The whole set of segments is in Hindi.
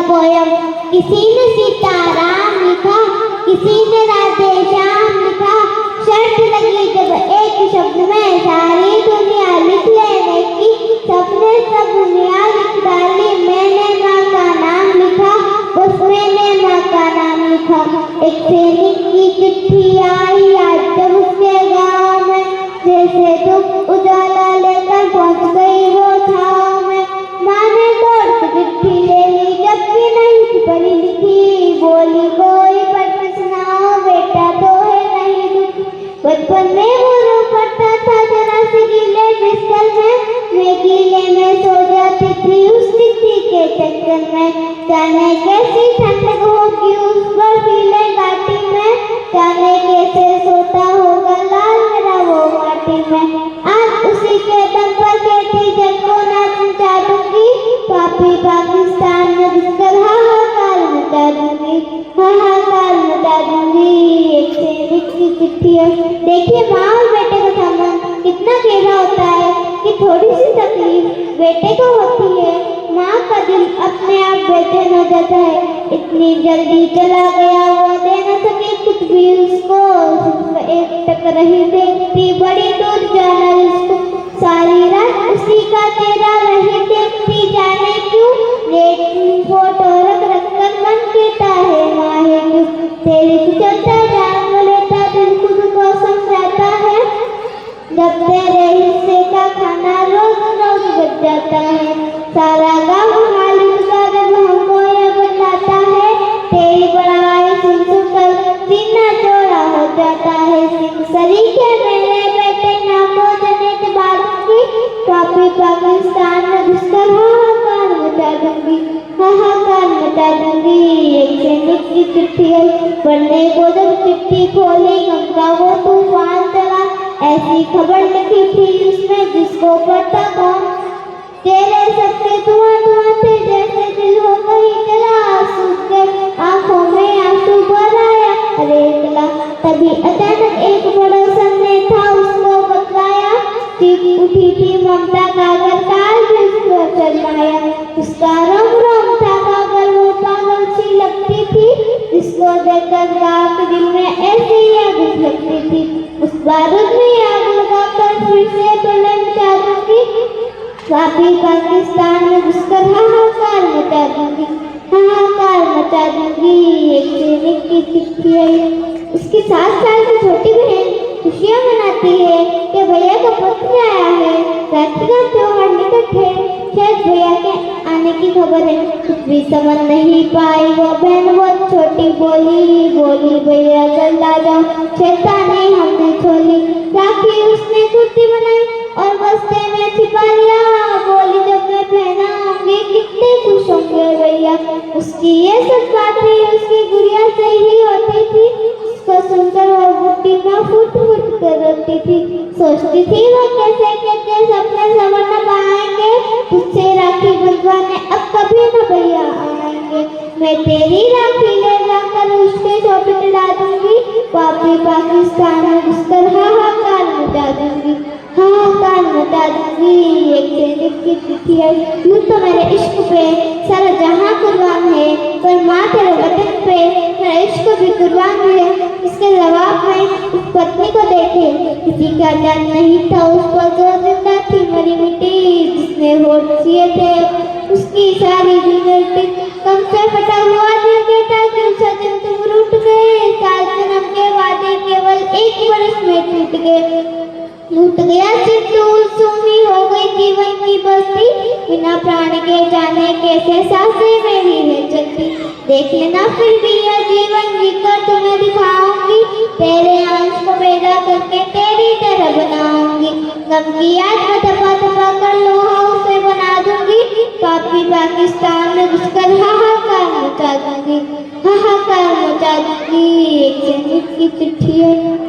पोयम। किसी ने सीताराम लिखा, किसी ने राधे श्याम लिखा। शर्त लगी जब एक शब्द में सारी दुनिया लिख लेने की, सबने सब दुनिया लिख डाली। मैंने माँ का नाम लिखा, बस मैंने माँ का नाम लिखा। एक सैनिक की चिट्ठी आई आज जब उसके गाँव में, जैसे धूप उजाला लेकर पहुँच गई वो छाँव में। माँ ने दौड़ के चिट्ठी ले ली जबकि नहीं थी पढ़ी लिखी, बोली कोई पढ़ के सुनाओ बेटा तो है नहीं दुखी। बचपन में वो रो पड़ता था जरा से गीले बिस्तर में, मैं गीले में सो जाती थी उस चिट्ठी के चक्कर में। जाने कैसी ठंडक होगी उस बर्फीले घाटी में, जाने कैसे सोता होगा लाल मेरा वो माटी में। आज उसी के दम पर कहती जग को ना पहुंचा दूंगी, पापी पाकिस्तान में घुसकर हाहाकार मचा दूंगी, हाहाकार मचा दूंगी। एक सैनिक की चिट्ठी है। देखिए माँ और बेटे का संबंध कितना गहरा होता है कि थोड़ी सी तकलीफ बेटे को होती है, माँ का दिल अपने आप बेचैन हो जाता है। इतनी जल्दी चला गया वो दे न सके कुछ भी उसको, सिर्फ एक टक रही देखती बड़ी दूर जाना उसको। सारी रात उसी का चेहरा रही देखती जाने क्यों, लेकिन फोटो रख रख कर मन कहता है माँ है क्यों। तेरी चलता जान लेता दिल खुद को समझाता है, जब तेरे हिस्से का खाना रोज रोज बच जाता है। सारा गाँव मालूम कर हमको यह बताता है, तेरी बड़ाई सुन सुनकर सीना चौड़ा हो जाता है। सिंह सरी के मेरे बेटे ना भोजन बारूंगी, पापी पाकिस्तान में घुसकर हाहाकार मचा दूंगी, हाहाकार मचा दूंगी। एक सैनिक की चिट्ठी है। पढ़ने को जब चिट्ठी खोली गंगा वो तूफान चला, ऐसी खबर लिखी थी उसमें जिसको पढ़ता कौन। तेरे सबके धुआं धुआं थे जैसे दिल हो गई जला, सूख के आंखों में आंसू भर आया अरे चला। तभी अचानक एक पड़ोसन ने था उसको बतलाया, चीख उठी थी ममता का घर काल जिसको चलाया। उसका रोम रोम था कागल वो पागल सी लगती थी, जिसको देखकर गाँव के दिल में ऐसी आग लगती थी। उस बारूद में आग लगाकर फिर से प्रलय मचा दूंगी, पापी पाकिस्तान में घुसकर हाहाकार मचा दूंगी, हाहाकार मचा दूंगी। एक सैनिक की चिट्ठी है। उसकी 7 साल की छोटी बहन खुशियाँ मनाती है कि भैया का पत्र आया है। राखी का त्योहार निकट है, शायद भैया के आने की खबर है। कुछ भी समझ नहीं पाई वो बहन बहुत छोटी, बोली बोली भैया जल्द आ जाओ, शैतानी हमने छोली। राखी उसने कुर्ती बनाई और बस्ते में छिपा लिया, बोली जब मैं पहनाऊंगी कितने खुश होंगे भैया। उसकी ये सब बातें उसकी गुड़िया से ही होती थी, उसको सुनकर वो बुट्टी में फुट फुट कर रोती थी। सोचती थी वो कैसे कैसे सपने संवर न पाएंगे, तुझसे राखी बंधवाने अब कभी न भैया आएंगे। मैं तेरी राखी ले जाकर उसके शोभे चढ़ा दूंगी, पापी पाकिस्तान में घुसकर हाहाकार मचा दूंगी, हाहाकार मचा दूंगी। एक सैनिक की चिट्ठी है। यूं तो मेरे इश्क पे सारा जहां कुर्बान है, पर माँ तेरे वतन पे मेरा इश्क भी कुर्बान है। इसके जवाब में उस पत्नी को देखे, किसी का जान नहीं था उस पर जो जिंदा थी मरी मिट्टी, जिसने होठ सिए थे उसकी सारी जिंदगी। कम से फटा हुआ दिल कहता क्यों सजन तुम रूठ गए, 4 जन्म के वादे केवल 1 वर्ष में टूट गए। लूट गया सिंदूर सुनी हो गई जीवन की बस्ती, बिना प्राण के जाने कैसे सांसें मेरी है चलती। देख लेना फिर भी यह जीवन जीकर तुम्हें दिखाऊंगी, तेरे अंश को पैदा करके तेरी तरह बनाऊंगी। गम की याद में दबा दबा कर लोहा उसे बना दूंगी, पापी पाकिस्तान में घुसकर हाहाकार मचा दूंगी, हाहाकार मचा दूंगी। एक सैनिक की चिट्ठी है।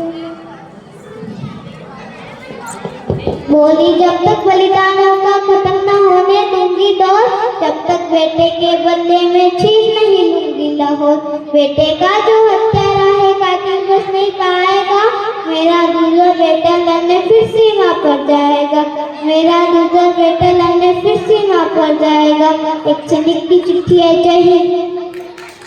बोली जब तक बलिदानों का खत्म न होने दूंगी दौर, जब तक बेटे के बदले में छीन नहीं लूंगी लाहौर। बेटे का जो हत्यारा है कातिल बच नहीं पाएगा, मेरा दूसरा बेटा लड़ने फिर सीमा पर जाएगा, मेरा दूसरा बेटा लड़ने फिर सीमा पर पड़ जाएगा। एक सैनिक की चिट्ठी है। जय हिंद।